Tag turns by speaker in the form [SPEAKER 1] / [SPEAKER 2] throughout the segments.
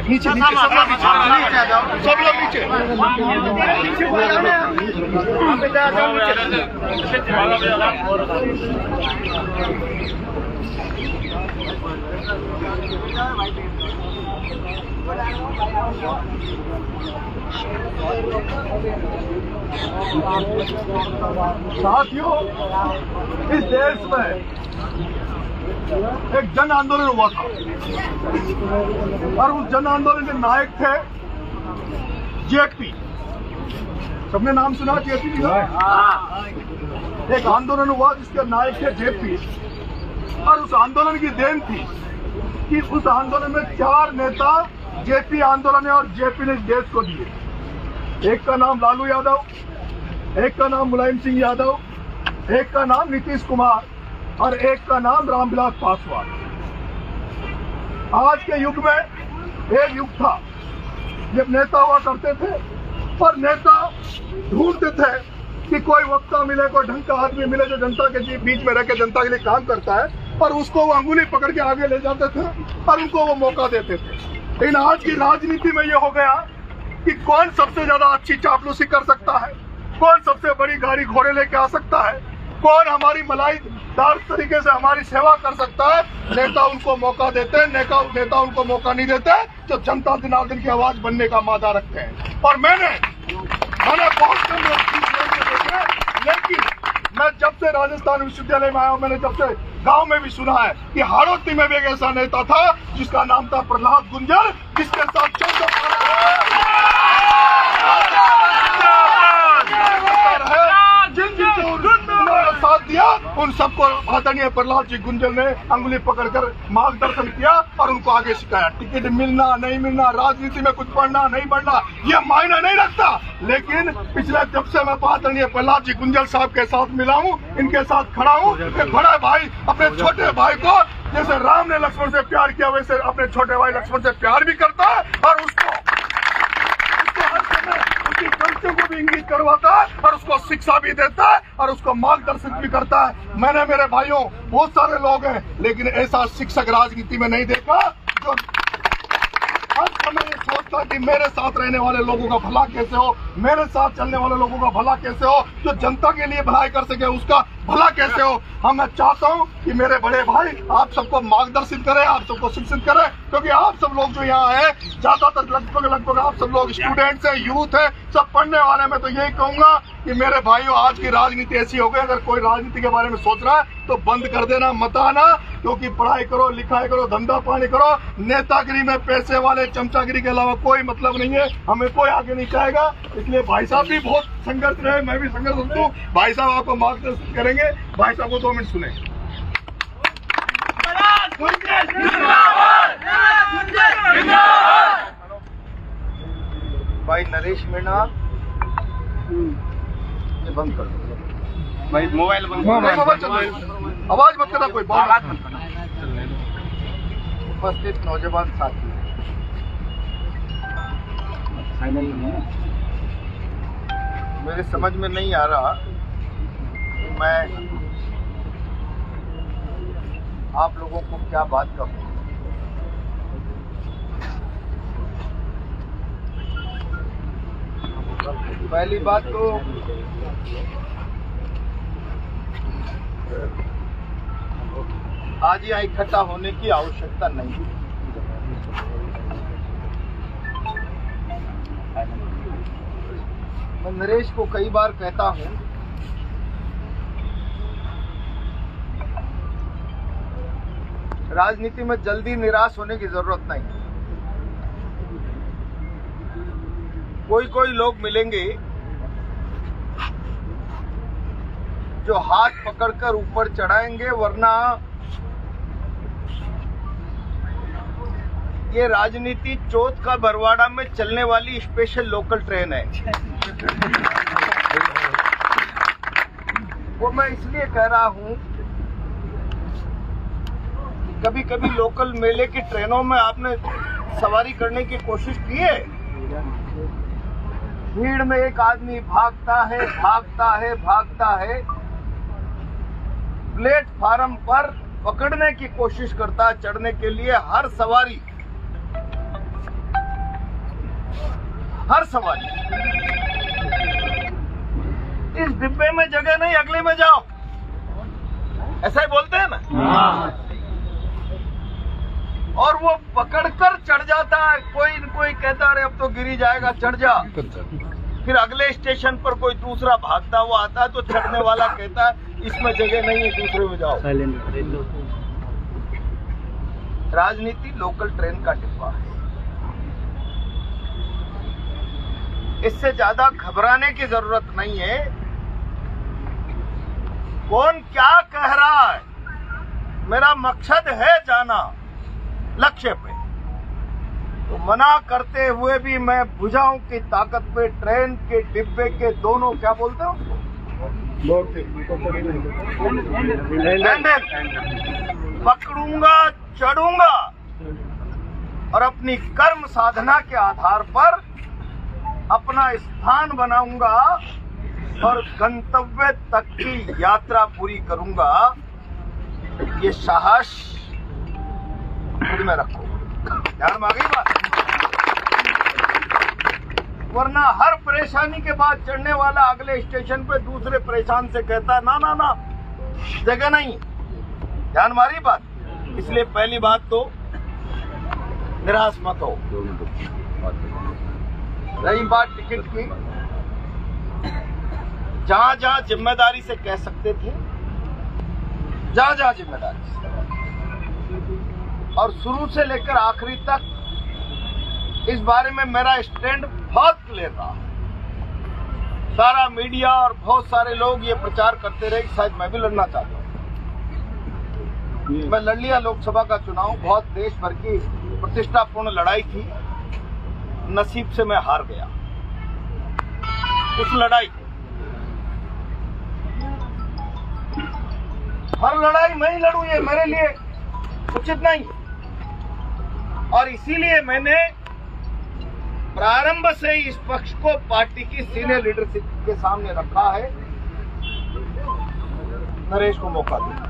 [SPEAKER 1] नीचे सब लोग नीचे साथियों, इस देश में एक जन आंदोलन हुआ था और उस जन आंदोलन के नायक थे जेपी। सबने नाम सुना जेपी जी का? एक आंदोलन हुआ जिसके नायक थे जेपी और उस आंदोलन की देन थी कि उस आंदोलन में 4 नेता जेपी आंदोलन है और जेपी ने इस देश को दिए। एक का नाम लालू यादव, एक का नाम मुलायम सिंह यादव, एक का नाम नीतीश कुमार और एक का नाम रामविलास पासवान। आज के युग में एक युग था जब नेता हुआ करते थे और नेता ढूंढते थे कि कोई वक्ता मिले, कोई ढंग का आदमी मिले जो जनता के बीच में रहकर जनता के लिए काम करता है और उसको वो अंगुली पकड़ के आगे ले जाते थे और उनको वो मौका देते थे। लेकिन आज की राजनीति में ये हो गया कि कौन सबसे ज्यादा अच्छी चापलूसी कर सकता है, कौन सबसे बड़ी गाड़ी घोड़े लेके आ सकता है, कौन हमारी मलाईदार तरीके से हमारी सेवा कर सकता है। नेता उनको मौका देते हैं, नेता उनको मौका नहीं देते जो जनता जनार्दन की आवाज बनने का मादा रखते हैं। और मैंने बहुत कम लोग देखे, लेकिन मैं जब से राजस्थान विश्वविद्यालय में आया हूँ, मैंने जब से गांव में भी सुना है कि हाड़ौती में भी एक ऐसा नेता था जिसका नाम था प्रहलाद गुंजर, जिसके साथ 14 साथ दिया। उन सबको आदरणीय प्रहलाद जी गुंजर ने अंगुली पकड़कर मार्गदर्शन किया और उनको आगे सिखाया। टिकट मिलना नहीं मिलना, राजनीति में कुछ पढ़ना नहीं पढ़ना, ये मायने नहीं रखता। लेकिन पिछले जब से मैं आदरणीय प्रहलाद जी गुंजर साहब के साथ मिला हूँ, इनके साथ खड़ा हूँ, बड़ा भाई अपने छोटे भाई को जैसे राम ने लक्ष्मण से प्यार किया वैसे अपने छोटे भाई लक्ष्मण से प्यार भी करता है और उसको हर समय उसकी गलतियों को भी इंगित करवाता है और उसको शिक्षा भी देता है और उसको मार्गदर्शन भी करता है। मैंने, मेरे भाइयों, बहुत सारे लोग हैं लेकिन ऐसा शिक्षक राजनीति में नहीं देखा जो हर समय ये सोचता कि मेरे साथ रहने वाले लोगों का भला कैसे हो, मेरे साथ चलने वाले लोगों का भला कैसे हो, जो जनता के लिए भलाई कर सके उसका भला कैसे हो। हाँ, मैं चाहता हूँ कि मेरे बड़े भाई आप सबको मार्गदर्शित करें, आप सबको शिक्षित करें, क्योंकि आप सब लोग जो यहाँ है ज्यादातर लगभग आप सब लोग स्टूडेंट्स हैं, यूथ है, सब पढ़ने वाले। मैं तो यही कहूंगा कि मेरे भाइयों, आज की राजनीति ऐसी हो गई, अगर कोई राजनीति के बारे में सोच रहा है तो बंद कर देना, मत आना, क्योंकि पढ़ाई करो, लिखाई करो, धंधा पानी करो। नेतागिरी में पैसे वाले चमचागिरी के अलावा कोई मतलब नहीं है, हमें कोई आगे नहीं चाहेगा। इसलिए भाई साहब भी बहुत संघर्ष रहे, मैं भी संघर्ष हूँ। भाई साहब आपको मार्गदर्शन करेंगे। भाई साहब को 2 मिनट सुने।
[SPEAKER 2] भाई नरेश मीणा, ये बंद कर दो भाई, मोबाइल बंद करो,
[SPEAKER 1] आवाज मत करना, कोई बात मत करना।
[SPEAKER 2] उपस्थित नौजवान साथी, मेरे समझ में नहीं आ रहा कि मैं आप लोगों को क्या बात कहूं। पहली बात तो आज यहाँ इकट्ठा होने की आवश्यकता नहीं है। मैं नरेश को कई बार कहता हूं, राजनीति में जल्दी निराश होने की जरूरत नहीं। कोई लोग मिलेंगे जो हाथ पकड़कर ऊपर चढ़ाएंगे, वरना ये राजनीति चौथ का बरवाड़ा में चलने वाली स्पेशल लोकल ट्रेन है। वो मैं इसलिए कह रहा हूं, कभी कभी लोकल मेले की ट्रेनों में आपने सवारी करने की कोशिश की है? भीड़ में एक आदमी भागता है, प्लेटफार्म पर पकड़ने की कोशिश करता है चढ़ने के लिए। हर सवारी इस डिब्बे में जगह नहीं, अगले में जाओ, ऐसा ही बोलते हैं ना। और वो पकड़कर चढ़ जाता है। कोई कहता है अरे अब तो गिरी जाएगा, चढ़ जा। फिर अगले स्टेशन पर कोई दूसरा भागता हुआ आता है तो चढ़ने वाला कहता है इसमें जगह नहीं है, दूसरे में जाओ। राजनीति लोकल ट्रेन का डिब्बा है, इससे ज्यादा घबराने की जरूरत नहीं है। कौन क्या कह रहा है, मेरा मकसद है जाना लक्ष्य पे। तो मना करते हुए भी मैं भुजाओं की ताकत पे ट्रेन के डिब्बे के दोनों, क्या बोलते हो, पकड़ूंगा, चढ़ूंगा और अपनी कर्म साधना के आधार पर अपना स्थान बनाऊंगा और गंतव्य तक की यात्रा पूरी करूंगा। ये साहस खुद में रखो, ध्यान में आ गई बात। वरना हर परेशानी के बाद चढ़ने वाला अगले स्टेशन पे दूसरे परेशान से कहता है ना जगह नहीं, ध्यान मारी बात। इसलिए पहली बात तो निराश मत हो। रही बात टिकट की, जहां जिम्मेदारी से कह सकते थे, जहां जिम्मेदारी से, और शुरू से लेकर आखिरी तक इस बारे में मेरा स्टैंड बहुत क्लियर रहा। सारा मीडिया और बहुत सारे लोग ये प्रचार करते रहे कि शायद मैं भी लड़ना चाहता हूं। मैं लड़ लिया लोकसभा का चुनाव, बहुत देश भर की प्रतिष्ठापूर्ण लड़ाई थी। नसीब से मैं हार गया उस लड़ाई। हर लड़ाई मैं ही लड़ूं, ये मेरे लिए उचित नहीं। और इसीलिए मैंने प्रारंभ से इस पक्ष को पार्टी की सीनियर लीडरशिप के सामने रखा है, नरेश को मौका दिया।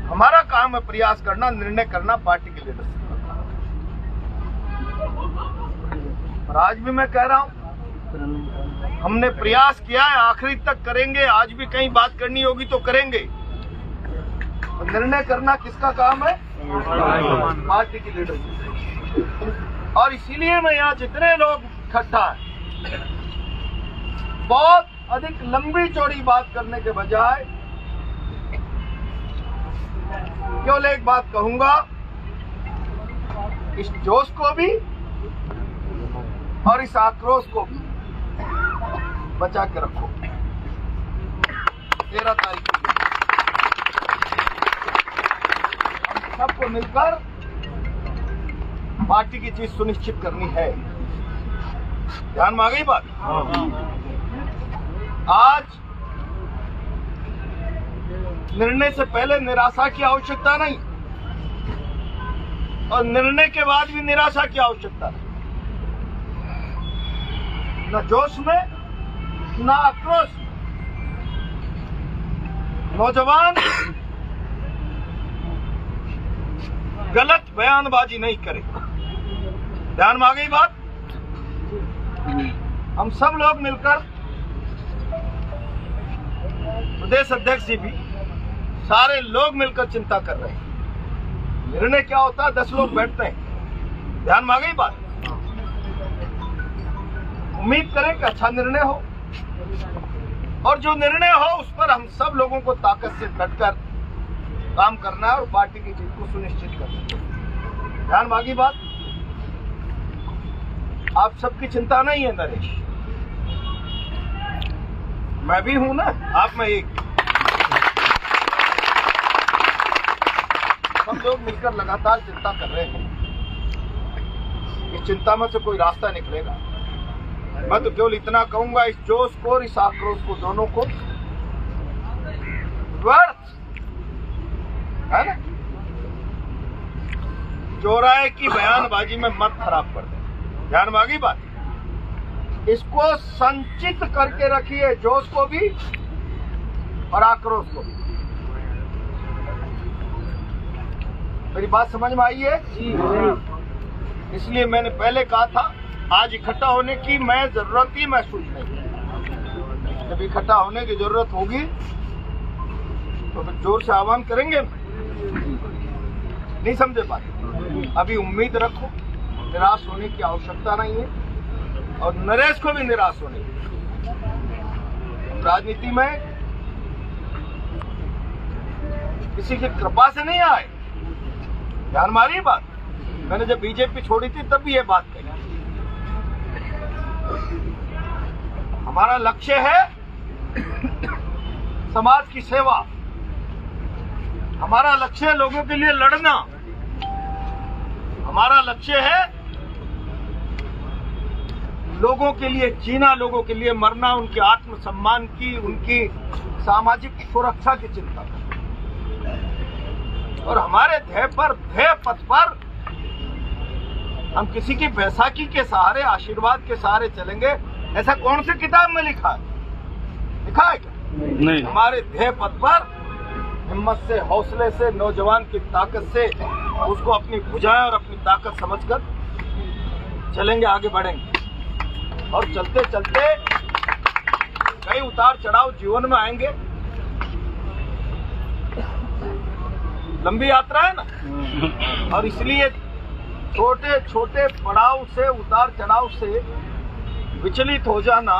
[SPEAKER 2] हमारा काम है प्रयास करना, निर्णय करना, पार्टी की लीडरशिप करना। और आज भी मैं कह रहा हूं, हमने प्रयास किया है, आखिरी तक करेंगे। आज भी कहीं बात करनी होगी तो करेंगे। तो निर्णय करना किसका काम है? पार्टी की लीडरशिप। और इसीलिए मैं यहाँ जितने लोग इकट्ठा है, बहुत अधिक लंबी चौड़ी बात करने के बजाय केवल एक बात कहूंगा, इस जोश को भी और इस आक्रोश को भी बचा के रखो। 13 तारीख को हम सबको मिलकर पार्टी की चीज सुनिश्चित करनी है। ध्यान में आ गई बात? आज निर्णय से पहले निराशा की आवश्यकता नहीं और निर्णय के बाद भी निराशा की आवश्यकता नहीं। न जोश में न आक्रोश। नौजवान गलत बयानबाजी नहीं करे। ध्यान में आ गई बात? हम सब लोग मिलकर, प्रदेश अध्यक्ष जी भी, सारे लोग मिलकर चिंता कर रहे हैं। निर्णय क्या होता है? 10 लोग बैठते हैं। ध्यान में आ गई बात? उम्मीद करें कि अच्छा निर्णय हो और जो निर्णय हो उस पर हम सब लोगों को ताकत से डटकर काम करना है और पार्टी की जीत को सुनिश्चित करना है। ध्यान में आ गई बात? आप सबकी चिंता नहीं है नरेश, मैं भी हूं ना, आप में एक। सब लोग मिलकर लगातार चिंता कर रहे हैं। इस चिंता में से कोई रास्ता निकलेगा। मैं तो केवल इतना कहूंगा, इस जोश को और इस आक्रोश को, दोनों को व्यर्थ है ना, चौराहे की बयानबाजी में मत खराब कर दे। ध्यान में आ गई बात? इसको संचित करके रखिए, जोश को भी और आक्रोश को भी। मेरी बात समझ में आई है? इसलिए मैंने पहले कहा था, आज इकट्ठा होने की मैं जरूरत ही महसूस नहीं। जब इकट्ठा होने की जरूरत होगी तो फिर जोर से आह्वान करेंगे। नहीं समझे बात? अभी उम्मीद रखो, निराश होने की आवश्यकता नहीं है और नरेश को भी निराश होने की। राजनीति में किसी की कृपा से नहीं आए। ध्यान मारी बात? मैंने जब बीजेपी छोड़ी थी तब भी ये बात कही। हमारा लक्ष्य है समाज की सेवा, हमारा लक्ष्य है लोगों के लिए लड़ना, हमारा लक्ष्य है लोगों के लिए जीना, लोगों के लिए मरना, उनके आत्मसम्मान की, उनकी सामाजिक सुरक्षा की चिंता। और हमारे ध्येय पथ पर हम किसी की बैसाखी के सहारे, आशीर्वाद के सहारे चलेंगे, ऐसा कौन सी किताब में लिखा है? लिखा है क्या? नहीं। हमारे ध्येय पथ पर हिम्मत से, हौसले से, नौजवान की ताकत से उसको अपनी भुजाएं और अपनी ताकत समझकर चलेंगे, आगे बढ़ेंगे। और चलते चलते कई उतार चढ़ाव जीवन में आएंगे। लंबी यात्रा है ना, और इसलिए छोटे छोटे पड़ाव से, उतार चढ़ाव से विचलित हो जाना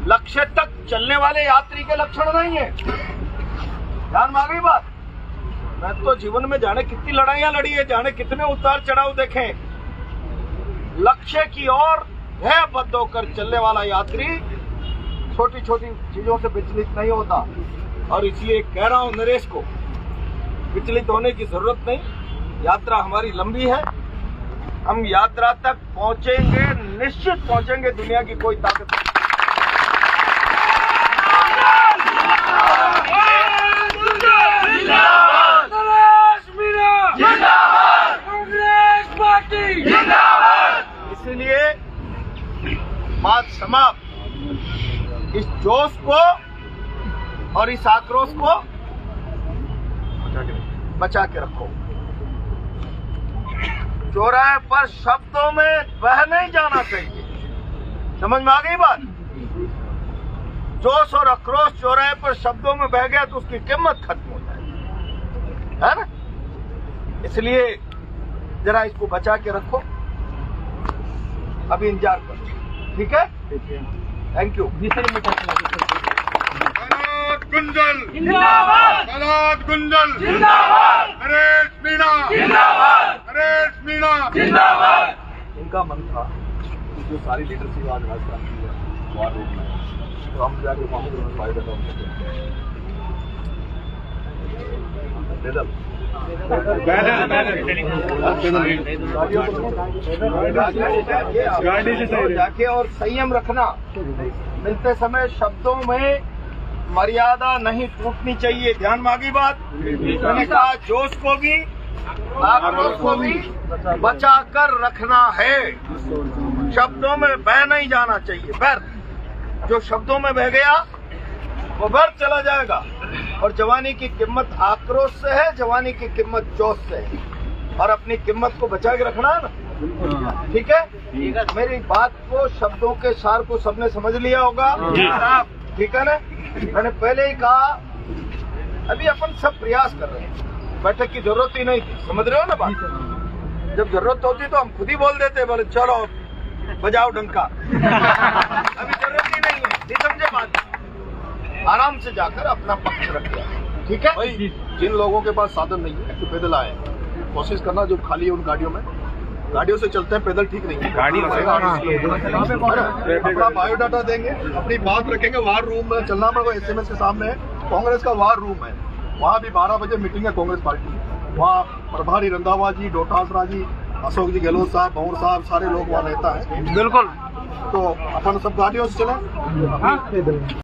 [SPEAKER 2] लक्ष्य तक चलने वाले यात्री के लक्षण नहीं है। ध्यान में आ गई बात? मैं तो जीवन में जाने कितनी लड़ाइयां लड़ी है, जाने कितने उतार चढ़ाव देखे। लक्ष्य की ओर ध्येयबद्ध होकर चलने वाला यात्री छोटी छोटी चीजों से विचलित नहीं होता। और इसलिए कह रहा हूं नरेश को, विचलित होने की जरूरत नहीं। यात्रा हमारी लंबी है, हम यात्रा तक पहुंचेंगे, निश्चित पहुंचेंगे। दुनिया की कोई ताकत नहीं। इसलिए बात समाप्त। इस जोश को और इस आक्रोश को बचा के रखो। चौराहे पर शब्दों में बह नहीं जाना चाहिए। समझ में आ गई बात? जोश और आक्रोश चौराहे पर शब्दों में बह गया तो उसकी कीमत खत्म हो जाएगी, है ना? इसलिए जरा इसको बचा के रखो, अभी इंतजार करो, ठीक है? Thank you.
[SPEAKER 1] गुंजल जिंदाबाद, गुंजल जिंदाबाद, नरेश मीणा जिंदाबाद, नरेश मीणा जिंदाबाद।
[SPEAKER 2] इनका मन था कि जो सारी लीडरशिप आज राजस्थान की है वार रूम में, तो हम जाके कांग्रेस फायदा जाके और संयम रखना। मिलते समय शब्दों में मर्यादा नहीं टूटनी चाहिए। ध्यान में आ गई बात? मैंने कहा जोश को भी आक्रोश को भी बचा कर रखना है, शब्दों में बह नहीं जाना चाहिए। व्यर्थ जो शब्दों में बह गया वो व्यर्थ चला जाएगा। और जवानी की कीमत आक्रोश से है, जवानी की कीमत जोश से है, और अपनी कीमत को बचा के रखना है ना, ठीक है? मेरी बात को, शब्दों के सार को सबने समझ लिया होगा, ठीक है ना? मैंने पहले ही कहा, अभी अपन सब प्रयास कर रहे हैं, बैठक की जरूरत ही नहीं थी, समझ रहे हो ना बात? जब जरूरत होती तो हम खुद ही बोल देते, बोले चलो बजाओ डंका। अभी जरूरत ही नहीं है, नहीं समझे बात? आराम से जाकर अपना पक्ष रख लिया, ठीक है?
[SPEAKER 1] भाई जिन लोगों के पास साधन नहीं है तो पैदल आए, कोशिश करना जो खाली है उन गाड़ियों में, गाड़ियों से चलते हैं, पैदल ठीक नहीं है। गाड़ी अपना बायोडाटा देंगे, अपनी बात रखेंगे। वार रूम में चलना पड़ेगा, SMS के सामने है, कांग्रेस का वार रूम है, वहाँ भी 12 बजे मीटिंग है कांग्रेस पार्टी। वहाँ प्रभारी रंधावा जी, डोटासरा जी, अशोक जी गहलोत साहब, भंवर साहब, सारे लोग वहाँ रहता है।
[SPEAKER 2] बिल्कुल।
[SPEAKER 1] तो अपन सब गाड़ियों से चले।